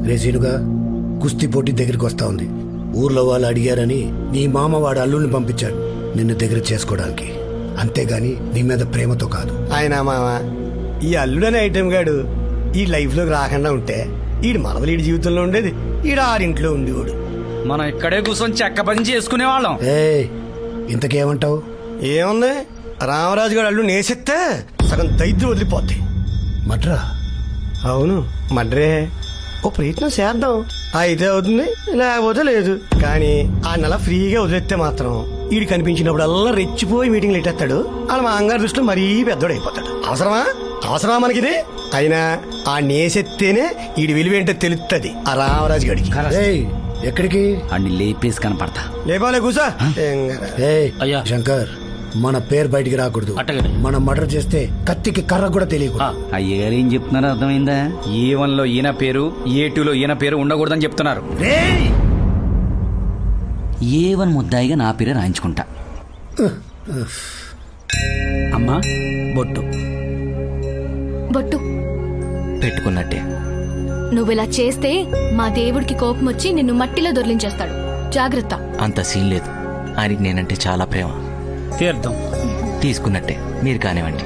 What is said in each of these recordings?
రేసీనుగా కుస్తీ పోటీ దగ్గరికి వస్తా ఉంది. ఊర్లో వాళ్ళు అడిగారని నీ మామ వాడు అల్లుల్ని పంపించాడు నిన్ను దగ్గర చేసుకోవడానికి, అంతేగాని నీ మీద ప్రేమతో కాదు. ఆయన మామ ఈ అల్లుడనే ఐటెం గాడు ఈ లైఫ్లోకి రాకుండా ఉంటే ఈడు మనవలు ఈడి జీవితంలో ఉండేది, ఈడు ఆరింట్లో ఉండేవాడు. మనం ఇక్కడే కూర్చొని చెక్క పని చేసుకునే వాళ్ళం. ఇంతకేమంటావు? ఏముంది, రామరాజు గారు అల్లు నేసిస్తే సగం దైద్యం వదిలిపోద్ది. మట్రా? అవును మడ్రే. ఓ ప్రయత్నం చేద్దాం, అయితే అవుతుంది లేకపోతే లేదు. కానీ ఆ నెల ఫ్రీగా వదిలేస్తే మాత్రం ఈడు కనిపించినప్పుడల్లా రెచ్చిపోయి మీటింగ్లు ఎట్టేస్తాడు. వాళ్ళ మా అంగారు దృష్టిలో మరీ పెద్దోడు అయిపోతాడు. అవసరమా మనకిది? అయినా ఆ నేసెత్తేనే ఈడి విలువేంటో తెలుస్తుంది ఆ రామరాజు గడికి. ఎక్కడికి? అన్ని లేపేసి కనపడతా. లేపాలే కూసా. అయ్యా. శంకర్, మన పేరు బయటికి రాకూడదు. మనం మర్డర్ చేస్తే కత్తికి కర్ర కూడా తెలియదు. అయ్యగారు ఏం చెప్తున్నారు అర్థమైందా? A1 లో ఈయన పేరు, A2 లో ఈయన పేరు ఉండకూడదని చెప్తున్నారు. A1 ముద్దాయిగా నా పేరే రాయించుకుంటా. అమ్మా బొట్టు బొట్టు పెట్టుకున్నట్టే. నువ్విలా చేస్తే మా దేవుడికి కోపం వచ్చి నిన్ను మట్టిలో దొర్లించేస్తాడు. జాగ్రత్త. అంత సీన్ లేదు, ఆయనకి నేనంటే చాలా ప్రేమ. తీర్థం తీసుకున్నట్టే, మీరు కానివ్వండి.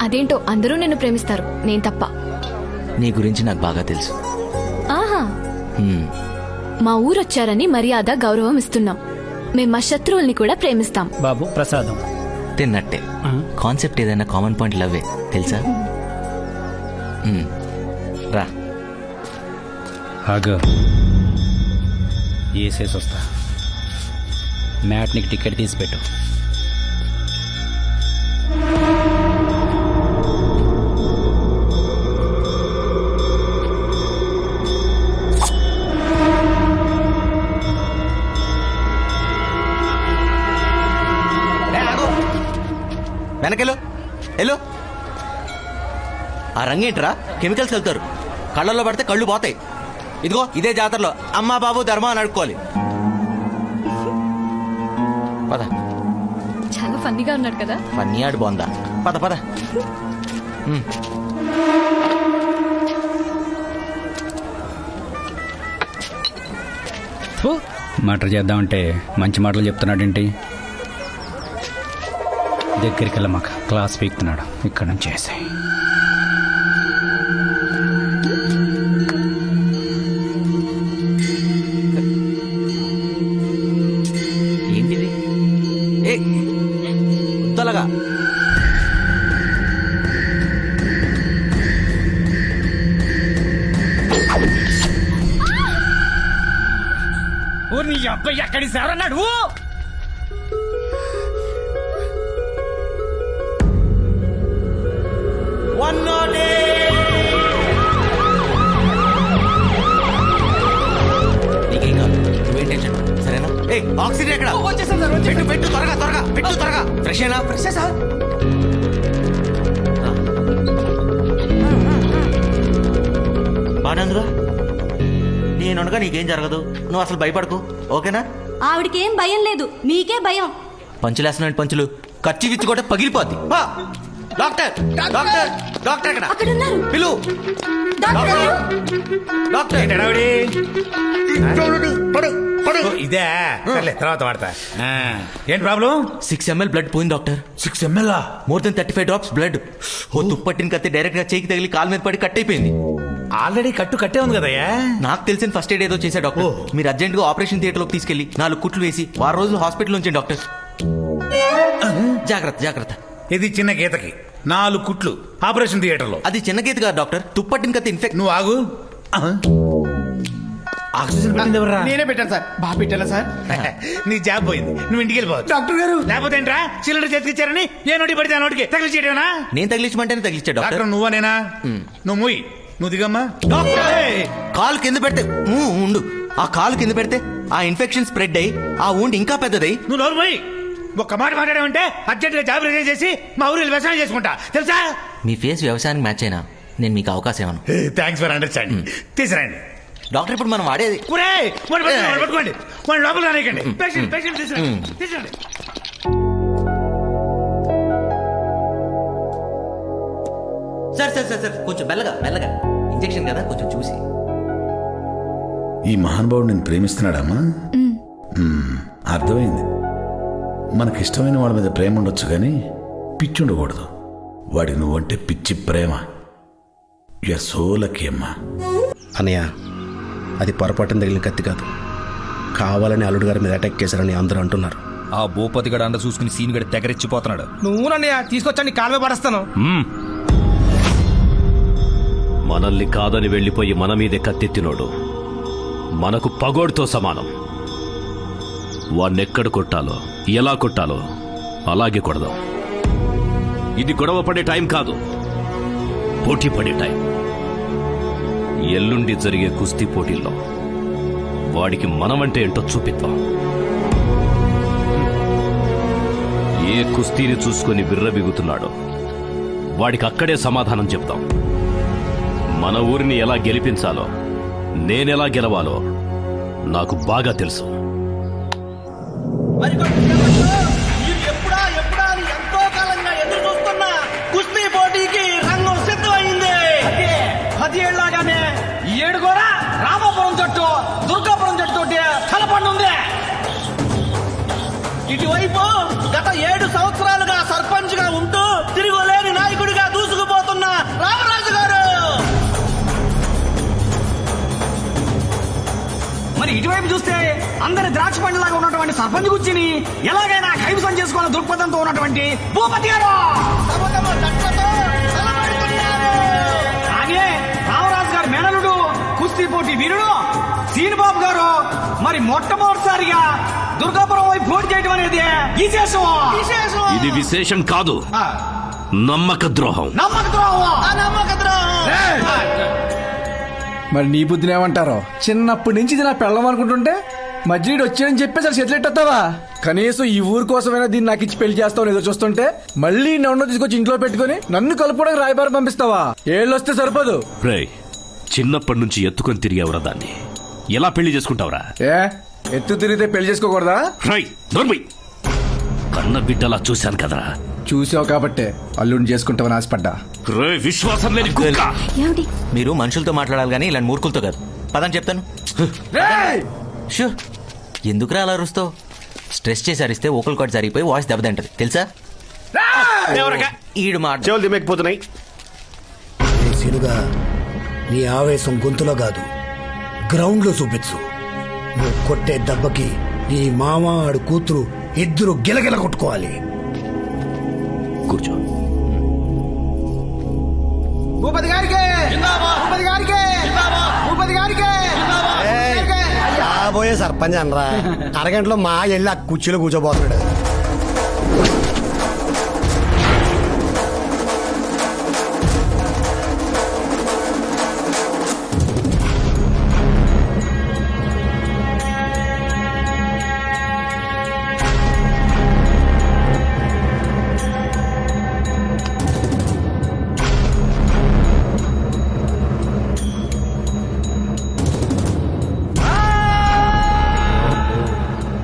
అదేంటో అందరూ నిన్ను ప్రేమిస్తారు, నేను తప్ప. నీ గురించి నాకు బాగా తెలుసు. ఆహా, హ్మ్. మా ఊరొచ్చారని మర్యాద గౌరవం ఇస్తున్నాం. మేం మా శత్రువుల్ని కూడా ప్రేమిస్తాం. బాబు ప్రసాదం. తిన్నట్టే. కాన్సెప్ట్ ఏదైనా కామన్ పాయింట్ లవ్వే తెలుసా? రా. ఆగు, వేసేసి వస్తా. మ్యాట్నికి టికెట్ తీసి పెట్టు. వెనకెళ్ళు ఎల్లో. ఆ రంగేంట్రా, కెమికల్స్ వెళ్తారు, కళ్ళల్లో పడితే కళ్ళు పోతాయి. ఇదిగో ఇదే జాతరలో అమ్మా బాబు ధర్మా అని అడుక్కోవాలి. పద. చాలా ఫన్నీగా ఉన్నాడు కదా. ఫన్నీ ఆడు బాగుందా? పద పద. మటర్ చేద్దామంటే మంచి మాటలు చెప్తున్నాడేంటి? దగ్గరికి వెళ్ళమాక, క్లాస్ పీకుతున్నాడు. ఇక్కడ నుంచి చేసే ఏంటిది? ఏ ఉత్తలగా నీ అబ్బాయి ఎక్కడి సారన్నాడు? నీకేం కాదు, నువ్వేం టెన్షన్ సరేనా? ఏ ఆక్సిజన్ ఎక్కడ? పెట్టు పెట్టు, త్వరగా త్వరగా పెట్టు, త్వరగా. ఫ్రెష్ అయినా? Fresh sir. బాగానేందుగా నేనుండగా నీకేం జరగదు, నువ్వు అసలు భయపడకు, ఓకేనా? ఆవిడకేం భయం లేదు, మీకే భయం. పంచులేస్తున్నాడు పంచులు, ఖర్చు విచ్చి కూడా పగిలిపోద్ది. డాక్టర్ డాక్టర్ డాక్టర్ ఎక్కడ? అక్కడున్నారు. పిలు. డాక్టర్ ఇదే తర్వాత వాడతా. ఏంటి ప్రాబ్లం? 6 ml బ్లడ్ పోయింది doctor. 6 ml? More than 35 drops blood. ఓ తుప్పట్టిన కత్తి డైరెక్ట్ గా చేయికి తగిలి కాలు మీద పడి కట్ అయిపోయింది. ఆల్రెడీ కట్టే ఉంది కదయ్యా. నాకు తెలిసిన ఫస్ట్ ఎయిడ్ ఏదో చేశా డాక్టర్. మీరు అర్జెంట్ గా ఆపరేషన్ థియేటర్ లోకి తీసుకెళ్లి 4 కుట్లు వేసి 6 రోజులు హాస్పిటల్ ఉంచండి డాక్టర్. జాగ్రత్త జాగ్రత్త. ఇది చిన్న గీతకి 4 కుట్లు ఆపరేషన్ థియేటర్ లో. అది చిన్న గీత కాదు డాక్టర్, తుప్పట్టిన కత్తి ఇన్ఫెక్ట్. నువ్వు ఆగు. ఆక్సిజన్ పెట్టింది ఎవరా? నేనే పెట్టాను సార్. బాగా పెట్టాను సార్. నీ జాబ్ పోయింది, నువ్వు ఇంటికి వెళ్ళిపోవచ్చు. డాక్టర్ గారు లేకపోతే ఏంట్రా, సిలిండర్ చేతికిచ్చారని ఏ నోటి పడితే ఆ నోటికి తగిలిచ్చేయడమేనా? నేను తగిలించమంటేనే తగిలిచ్చా డాక్టర్. డాక్టర్ నువ్వనేనా? నువ్వు మూయి, నువ్వు దిగమ్మా. కాలు కింద పెడితే ఉండు, ఆ కాలు కింద పెడితే ఆ ఇన్ఫెక్షన్ స్ప్రెడ్ అయ్యి ఆ ఊండి ఇంకా పెద్దదై. నువ్వు నోరు పోయి. ఒక్క మాట మాట్లాడామంటే అర్జెంట్ గా జాబ్ రిజైన్ చేసి మా ఊరిలో వ్యవసాయం చేసుకుంటా, తెలుసా? మీ ఫేస్ వ్యవసాయానికి మ్యాచ్ అయినా నేను మీకు అవకాశం ఇవ్వను. Thanks for understanding. తీసుకురండి డాక్టర్. ఇప్పుడు మనం వాడేది పట్టుకోండి, లోపల రానికండి. పేషెంట్ తీసుకురండి. సార్ సార్ సార్ సార్ కొంచెం మెల్లగా మెల్లగా, ఇంజెక్షన్ కదా కొంచెం చూసి. ఈ మహానుభావుడు నేను ప్రేమిస్తున్నాడమ్మా? అర్థమైంది. మనకిష్టమైన వాడి మీద ప్రేమ ఉండొచ్చు కానీ పిచ్చి ఉండకూడదు. వాడికి నువ్వంటే పిచ్చి ప్రేమ. యూఆర్ సో లక్కీ అమ్మా. అన్నయ్య, అది పొరపాటున తగిలిన కత్తి కాదు, కావాలని అల్లుడు గారి మీద అటాక్ చేశారని అందరూ అంటున్నారు. ఆ భూపతి గడ అండ చూసుకుని సీన్ గడి తెగరెచ్చిపోతున్నాడు. నువ్వు నన్నయ్య తీసుకొచ్చాను కాలమే పడేస్తాను. మనల్ని కాదని వెళ్ళిపోయి మన మీదే కత్తెత్తినోడు మనకు పగోడుతో సమానం. వాణ్ణెక్కడ కొట్టాలో ఎలా కొట్టాలో అలాగే కొడదాం. ఇది గొడవ పడే టైం కాదు, పోటీ పడే టైం. ఎల్లుండి జరిగే కుస్తీ పోటీల్లో వాడికి మనమంటే ఏంటో చూపిద్దాం. ఏ కుస్తీని చూసుకొని విర్రబిగుతున్నాడో వాడికి అక్కడే సమాధానం చెప్తాం. మన ఊరిని ఎలా గెలిపించాలో, నేనెలా గెలవాలో నాకు బాగా తెలుసు. ఎంతో కాలంగా ఎదురు చూస్తున్న కుస్తీ పోటీకి రంగం సిద్ధమైంది. 10 ఏళ్లగానే ఈ ఏడు కూడా రామాపురం జట్టు దుర్గాపురం జట్టు తలపండుంది. ఇటువైపు గత 7 సంవత్సరాలుగా సర్పంచ్ గా ఉంటూ తిరుగులేని నాయకుడిగా దూసుకుపోతున్న రామరాజు గారు. మరి ఇటువైపు చూస్తే అందరి ద్రాక్ష పండులాగా ఉన్నటువంటి సర్పంచ్ గుచ్చిని ఎలాగైనా కైవసం చేసుకోవాలని దృక్పథంతో ఉన్నటువంటి భూపతి గారు. అలాగే రామరాజు గారి మేనలుడు కుస్తీ పోటీ వీరుడు సీనిబాబు గారు మరి మొట్టమొదటిసారిగా దుర్గాపురం వైపు పోటీ చేయడం అనేది విశేషం. ఇది విశేషం కాదు, నమ్మక ద్రోహం. మరి నీ బుద్ధిని ఏమంటారో? చిన్నప్పటి నుంచి ఇది నా పెళ్ళం అనుకుంటుంటే మధ్యలో వచ్చాడని చెప్పేసి అసలు సెటిలెట్టొస్తావా? కనీసం ఈ ఊరు కోసమైనా దీన్ని నాకు ఇచ్చి పెళ్లి చేస్తావు ఎదురు చూస్తుంటే మళ్ళీ నన్ను తీసుకొచ్చి ఇంట్లో పెట్టుకుని నన్ను కలుపుకోవడానికి రాయబారం పంపిస్తావా? ఏళ్ళు వస్తే సరిపోదు. రేయ్, చిన్నప్పటి నుంచి ఎత్తుకొని తిరిగేవరా దాన్ని, ఎలా పెళ్లి చేసుకుంటావురా? ఏ ఎత్తు తిరిగితే పెళ్లి చేసుకోకూడదా? రై నోర్మై, కన్న బిడ్డలా చూశాను కదరా. చూసావు కాబట్టే అల్లుడిని చేసుకుంటావని ఆశపడ్డా. రే విశ్వాసం లేని కుక్క. ఏమిటి? మీరు మనుషులతో మాట్లాడాలి కానీ ఇలాంటి మూర్ఖులతో కాదు. పదని చెప్తాను. షూ, ఎందుకురా అలా అరుస్తావు? స్ట్రెస్ చేసి అరిస్తే ఓకల్ కాట్ జరిగిపోయి వాయిస్ దెబ్బతింటది తెలుసా? ఈడు మాట చెవులు దిమ్మకపోతున్నాయి. సీనుగా నీ ఆవేశం గొంతులో కాదు గ్రౌండ్ లో చూపించు. నువ్వు కొట్టే దెబ్బకి నీ మామ ఆడు కూతురు ఇద్దరు గిలగిల కొట్టుకోవాలి. కూర్చో. భూపతి గారికి భూపతి గారికి భూపతి గారికి రాబోయే సర్పంచ్ అనరా, అరగంటలో మా వెళ్ళి ఆ కుర్చీలో కూర్చోబోతున్నాడు.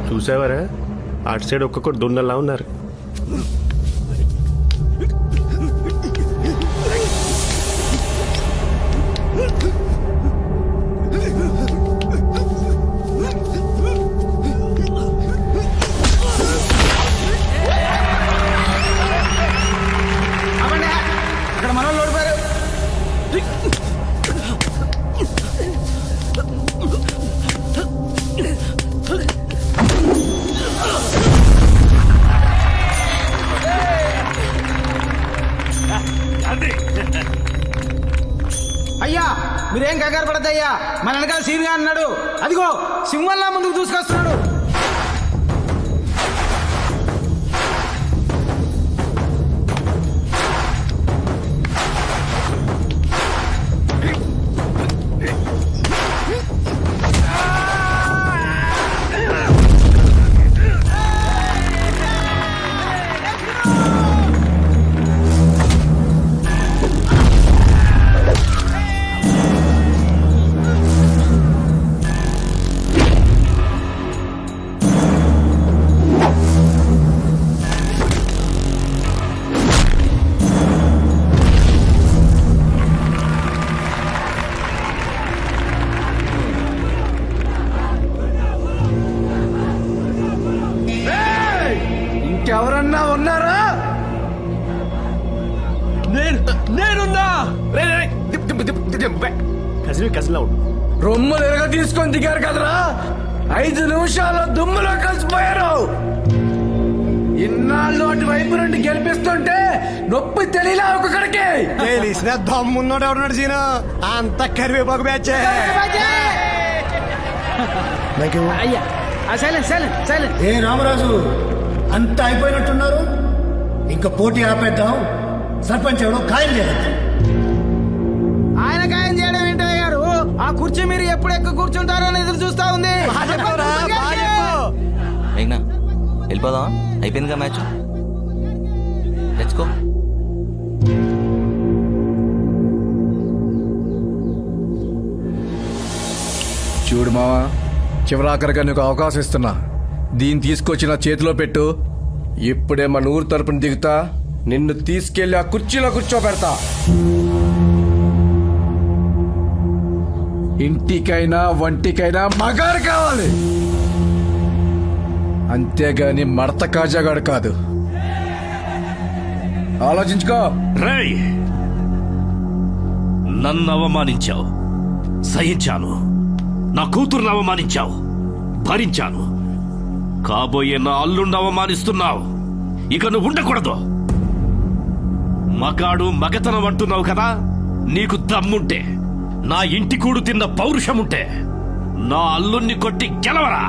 చూసావరా, అటు సైడ్ ఒక్కొక్కటి దున్నలా ఉన్నారు. అక్కడ మన వాళ్ళు ఓడిపోయారు. అయ్యా మీరేం కంగారు పడద్దయ్యా, మన వెనకాల సీన్గా అన్నాడు. అదిగో సింహంలా ముందుకు దూసుకొస్తున్నాడు. కసివి కసిలా ఉండు. రొమ్ములు ఎరగ తీసుకొని దిగారు కదరా, 5 నిమిషాల్లో దుమ్ములో కలిసిపోయారు. ఇన్నాళ్ళు అటు వైపు నుండి గెలిపిస్తుంటే నొప్పి తెలియలా ఒక్కొక్కడికి. తెలిసిన దమ్మున్నోడు ఎవడున్నాడు సీను, అంత కరివేపాకు బ్యాచ్. ఏ రామరాజు, అంతా అయిపోయినట్టున్నారు, ఇంకా పోటీ ఆపేద్దాం. సర్పంచ్ ఎవడో ఖాయం చేద్దాం. ఆయన ఖాయం చేయడం ఏంటో గారు, ఆ కుర్చీ మీరు ఎప్పుడు ఎక్కువ కూర్చుంటారో అని ఎదురు చూస్తా ఉంది. మేఘ్నా వెళ్ళిపోదాం, అయిపోయిందిగా మ్యాచ్. Let's go. చూడు మావా, చివరాఖరిగా నీకు అవకాశం ఇస్తున్నా. దీన్ని తీసుకొచ్చి నా చేతిలో పెట్టు. ఇప్పుడే మన ఊరు తరపున దిగుతా, నిన్ను తీసుకెళ్లి ఆ కుర్చీలో కూర్చోబెడతా. ఇంటికైనా వంటికైనా మగారు కావాలి, అంతేగాని మడత కాజాగాడు కాదు. ఆలోచించుకో. రేయ్, నన్ను అవమానించావు, సహించాను. నా కూతురుని అవమానించావు, భరించాను. కాబోయే నా అల్లుండి అవమానిస్తున్నావు, ఇక నువ్వు ఉండకూడదు. మగాడు మగతనం అంటున్నావు కదా, నీకు దమ్ముంటే, నా ఇంటి కూడు తిన్న పౌరుషముంటే నా అల్లుణ్ణి కొట్టి గెలవరా.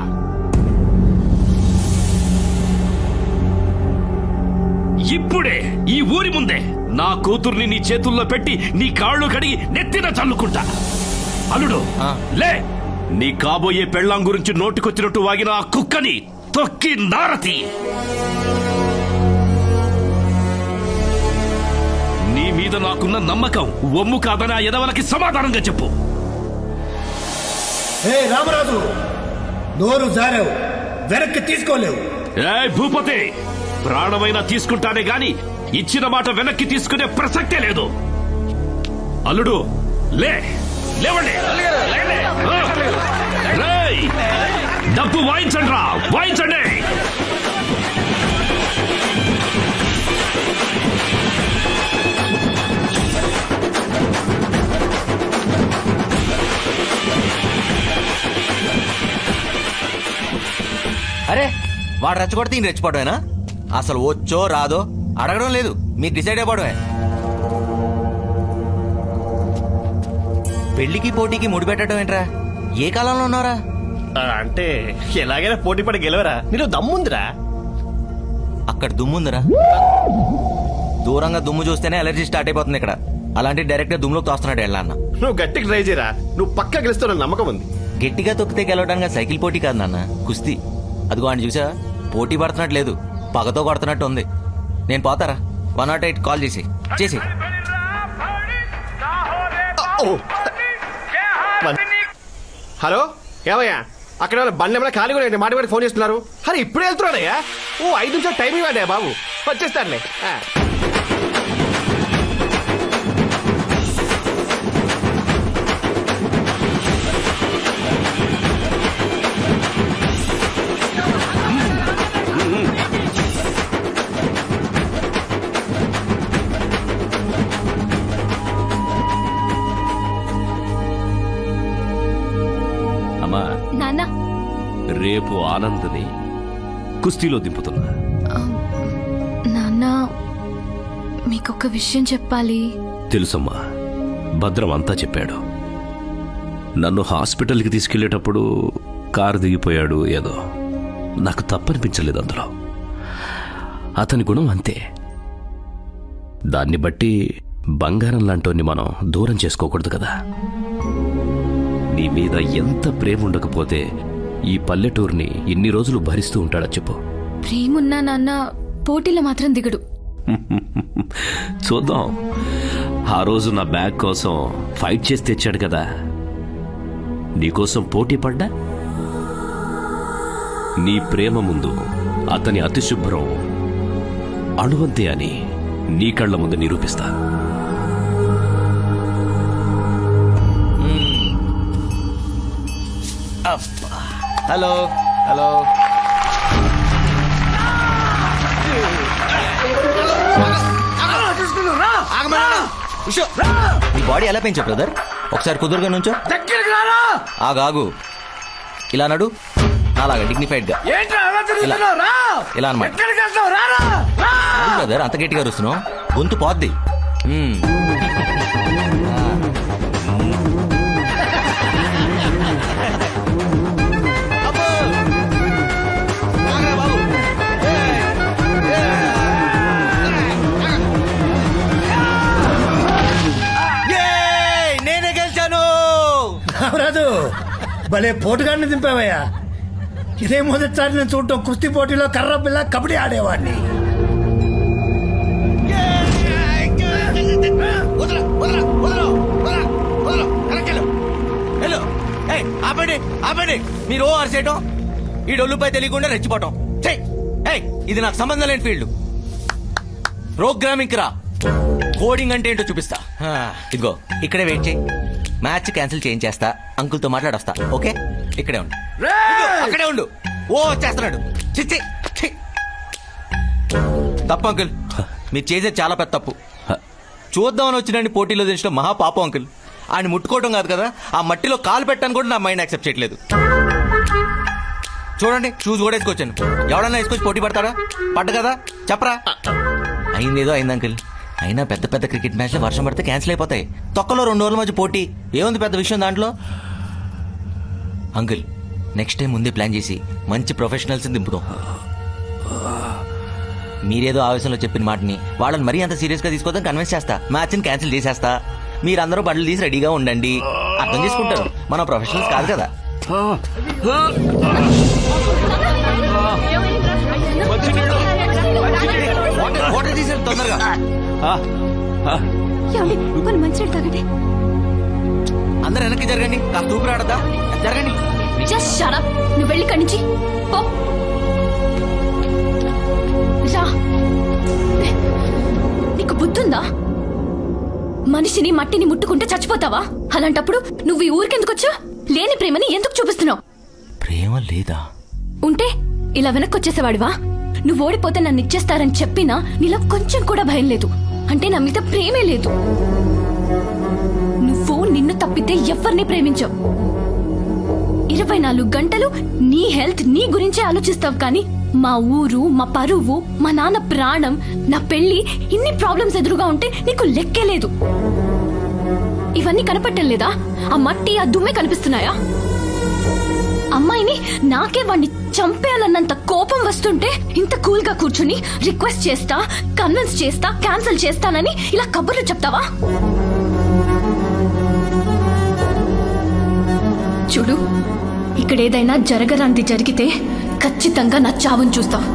ఇప్పుడే ఈ ఊరి ముందే నా కూతుర్ని నీ చేతుల్లో పెట్టి నీ కాళ్ళు కడిగి నెత్తిన చల్లుకుంటా. అల్లుడు లే, నీ కాబోయే పెళ్ళాం గురించి నోటికొచ్చినట్టు వాగిన ఆ కుక్కని తొక్కి నారతి. నీ మీద నాకున్న నమ్మకం ఒమ్ము కాదని ఆ ఎదవలకి సమాధానంగా చెప్పు. ఏ రామరాజు, నోరు జారావు, వెనక్కి తీసుకోలేవు. ఏ భూపతి, ప్రాణమైనా తీసుకుంటానే గాని ఇచ్చిన మాట వెనక్కి తీసుకునే ప్రసక్తే లేదు. అల్లుడు లే, లేవండి. రేయ్, డబ్బు వాయించండి రా, వాయించండి. అరే వాడు రెచ్చగొడితే ఈయన రెచ్చిపోవడమేనా? అసలు వచ్చో రాదో అడగడం లేదు, మీరు డిసైడ్ అయిపోవడమే. పెళ్లికి పోటీకి ముడిపెట్టడం ఏంట్రా? ఏ కాలంలో ఉన్నారా? అంటే ఎలాగైనా పోటీ పడి గెలవరా, నీలో దమ్ముందిరా. అక్కడ దుమ్ముందిరా, దూరంగా దుమ్ము చూస్తేనే ఎలర్జీ స్టార్ట్ అయిపోతుంది ఇక్కడ. అలాంటి డైరెక్ట్ గా దుమ్ములోకి తోస్తున్నాడు ఎలా అన్న. నువ్వు గట్టిగా ట్రై చేయరా, నువ్వు పక్కా గెలుస్తావు, నమ్మకం ఉంది. గట్టిగా తొక్కితే గెలవడానికి సైకిల్ పోటీ కాదు నాన్న, కుస్తీ. అదిగో ఆయన చూసా, పోటీ పడుతున్నట్టు లేదు, పగతో కొడుతున్నట్టు ఉంది. నేను పోతారా, 108 కాల్ చేసి హలో, ఏమయ్యా అక్కడ బండి ఏమైనా ఖాళీ కూడా మాట పెట్టి ఫోన్ చేస్తున్నారు. అరే ఇప్పుడే వెళ్తున్నాడయ్యా, 5 నిమిషాలు టైం ఇవ్వండి బాబు, వచ్చేస్తానులే. అమ్మా, నాన్న, రేపు ఆనందని కుస్తీలో దింపుతున్నా. నాన్న, మీకొక విషయం చెప్పాలి. తెలుసమ్మా, భద్రం అంతా చెప్పాడు. నన్ను హాస్పిటల్కి తీసుకెళ్లేటప్పుడు కారు దిగిపోయాడు ఏదో. నాకు తప్పనిపించలేదు అందులో. అతని గుణం అంతే. దాన్ని బట్టి బంగారం లాంటోని మనం దూరం చేసుకోకూడదు కదా. నీ మీద ఎంత ప్రేమ ఉండకపోతే ఈ పల్లెటూరిని ఇన్ని రోజులు భరిస్తూ ఉంటాడా చెప్పు. ప్రేమున్నా నాన్న పోటీలో మాత్రం దిగడు. చూద్దాం. ఆ రోజు నా బ్యాగ్ కోసం ఫైట్ చేసి తెచ్చాడు కదా, నీకోసం పోటీ పడ్డా. నీ ప్రేమ ముందు అతని అతిశుభ్రం అణువంతే అని నీ కళ్ళ ముందు నిరూపిస్తా. హలో హలో, నీ బాడీ ఎలా పెంచావు బ్రదర్? ఒకసారి కుదురుగా నుంచో. దగ్గరికి రారా ఆగాగు. ఇలా నడు, అలాగా డిగ్నిఫైడ్ గా. ఏంట్రా అలా తిరుగుతున్నావు? రా ఇలా అన్నమాట. ఎక్కడికి వెళ్తావు? రారా రా. బ్రదర్ అంత గట్టిగా అరుస్తున్నావు, గొంతు పోద్ది. నేనే గెలిచాను. రాదు భలే పోటుగాడిని దింపావయ్యా. ఇదే మొదటిసారి నేను చూడటం. కుస్తీ పోటీలో కర్ర పిల్ల కబడ్డీ ఆడేవాడిని. ఆపండి ఆపండి, మీరు ఓ అరిసేయటం, ఈ డొల్లుపై తెలియకుండా రెచ్చిపోవటం. ఇది నాకు సంబంధం లేని ఫీల్డ్. ప్రోగ్రామింగ్ రా, కోడింగ్ అంటే ఏంటో చూపిస్తా. ఇదిగో ఇక్కడే వెయిట్ చేయి, మ్యాచ్ క్యాన్సిల్ చేయించేస్తా, అంకుల్తో మాట్లాడొస్తా. ఓకే, ఇక్కడే ఉండు. అక్కడే ఉండు. ఓ వచ్చేస్తున్నాడు. చిచ్చి తప్పు అంకుల్, మీరు చేసేది చాలా పెద్ద తప్పు. చూద్దామని వచ్చినండి పోటీలో దించడం మహా పాపం అంకుల్. ఆయన ముట్టుకోవడం కాదు కదా, ఆ మట్టిలో కాలు పెట్టాను కూడా నా మైండ్ యాక్సెప్ట్ చేయట్లేదు. చూడండి, షూస్ కూడా వేసుకొచ్చాను. ఎవడన్నా వేసుకొచ్చి పోటీ పడతాడా? పడ్డ కదా, చెప్పరా. అయిందేదో అయింది అంకుల్. అయినా పెద్ద పెద్ద క్రికెట్ మ్యాచ్లో వర్షం పడితే క్యాన్సిల్ అయిపోతాయి. తొక్కలో 2 రోజుల మధ్య పోటీ ఏముంది పెద్ద విషయం దాంట్లో? అంకుల్, నెక్స్ట్ టైం ముందే ప్లాన్ చేసి మంచి ప్రొఫెషనల్స్ దింపుదాం. మీరేదో ఆవేశంలో చెప్పిన మాటని వాళ్ళని మరీ అంత సీరియస్ గా తీసుకోవద్దని కన్విన్స్ చేస్తా. మ్యాచ్ని క్యాన్సిల్ చేసేస్తా. మీరందరూ బండ్లు తీసి రెడీగా ఉండండి. అర్థం చేసుకుంటారు, మనం ప్రొఫెషనల్స్ కాదు కదా. వాటర్ తీసేది తొందరగా. మంచినీళ్ళు తాగండి. అందరు వెనక్కి జరగండి, కాస్త ఊపిరి ఆడద్దా, జరగండి. Just shut up. నువ్వు వెళ్ళి ఇక్కడి నుంచి పో. రా. నీకు బుద్ధుందా? మనిషిని మట్టిని ముట్టుకుంటే చచ్చిపోతావా? అలాంటప్పుడు నువ్వు ఈ ఊరికెందుకు వచ్చా? లేని ప్రేమని ఎందుకు చూపిస్తున్నావు? ప్రేమ లేదా? ఉంటే ఇలా వెనక్కి వచ్చేసేవాడివా? నువ్వు ఓడిపోతే నన్ను ఇచ్చేస్తారని చెప్పినా నీలో కొంచెం కూడా భయం లేదు. అంటే నా మీద ప్రేమే లేదు. నువ్వు నిన్ను తప్పితే ఎవరిని ప్రేమించవు. 24 గంటలు నీ హెల్త్, నీ గురించే ఆలోచిస్తావు. కానీ మా ఊరు, మా పరువు, మా నాన్న ప్రాణం, నా పెళ్లి, ఇన్ని ప్రాబ్లమ్స్ ఎదురుగా ఉంటే నీకు లెక్కే లేదు. ఇవన్నీ కనపట్టం లేదా? ఆ మట్టి, ఆ దుమ్మే కనిపిస్తున్నాయా? అమ్మాయిని నాకే వాడిని చంపేయాలన్నంత కోపం వస్తుంటే ఇంత కూల్ గా కూర్చుని రిక్వెస్ట్ చేస్తా, కన్విన్స్ చేస్తా, క్యాన్సిల్ చేస్తానని ఇలా కబుర్లు చెప్తావా? చూడు, ఇక్కడ ఏదైనా జరగరాంది జరిగితే ఖచ్చితంగా నా చావును చూస్తావు.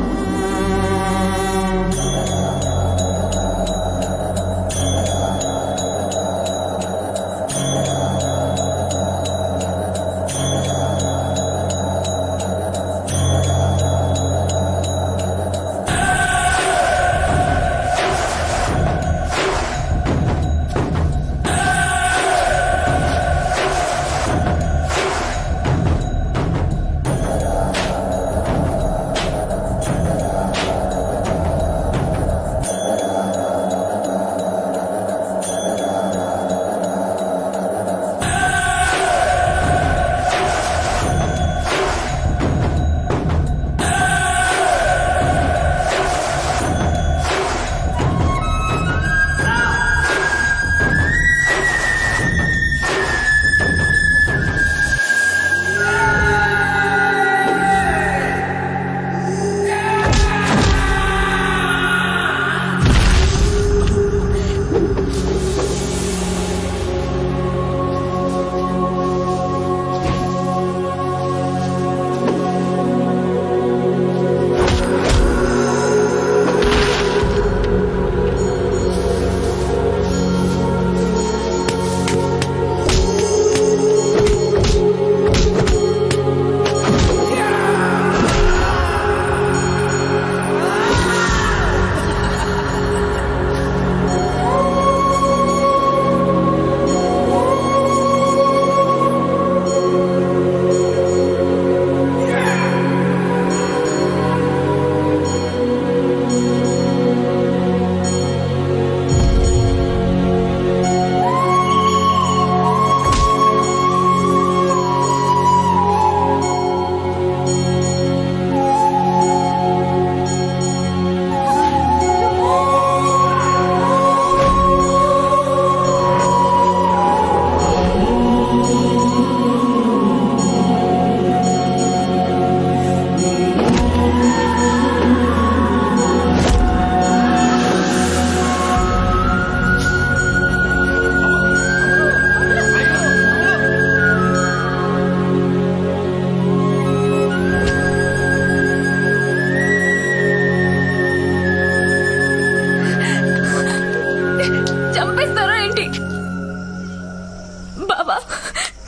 బాబా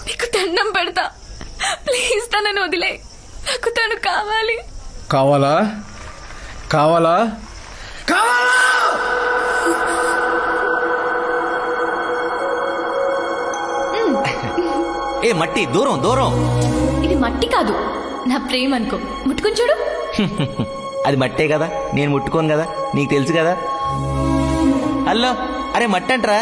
నీకు దండం పెడతా, ప్లీజ్ తనని వదిలే, నాకు తను కావాలి. కావాలా కావాలా ఏ మట్టి దూరం దూరం. ఇది మట్టి కాదు, నా ప్రేమ అనుకో. ముట్టుకుని చూడు. అది మట్టే కదా, నేను ముట్టుకోను కదా, నీకు తెలుసు కదా. హలో, అరే మట్టి అంటరా.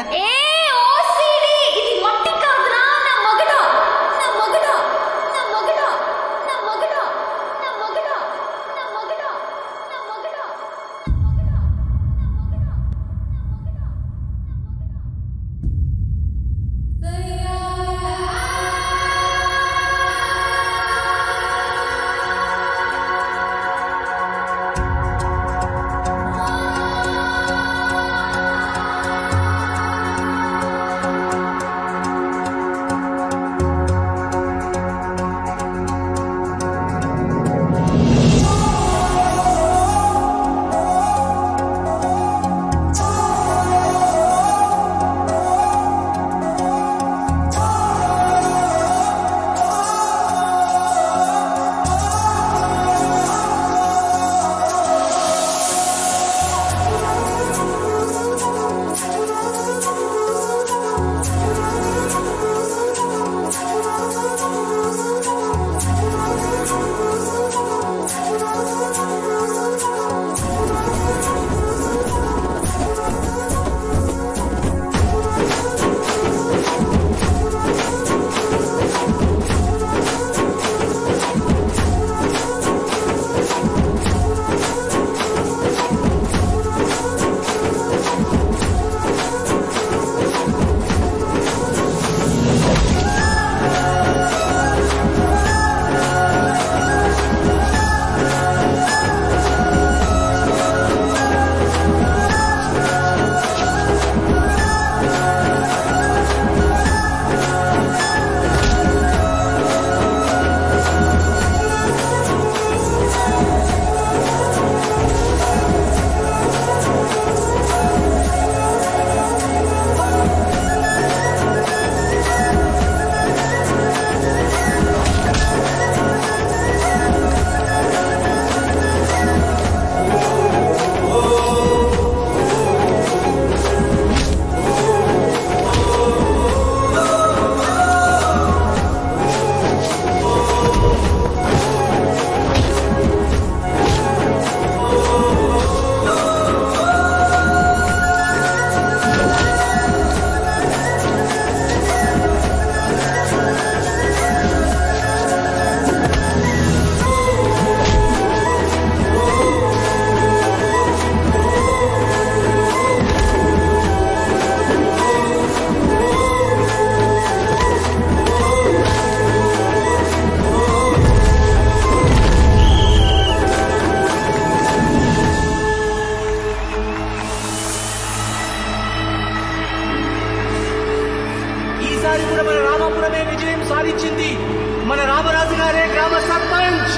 ఈసారి కూడా మన రామాపురమే విజయం సాధించింది. మన రామరాజు గారే గ్రామ సర్పంచ్.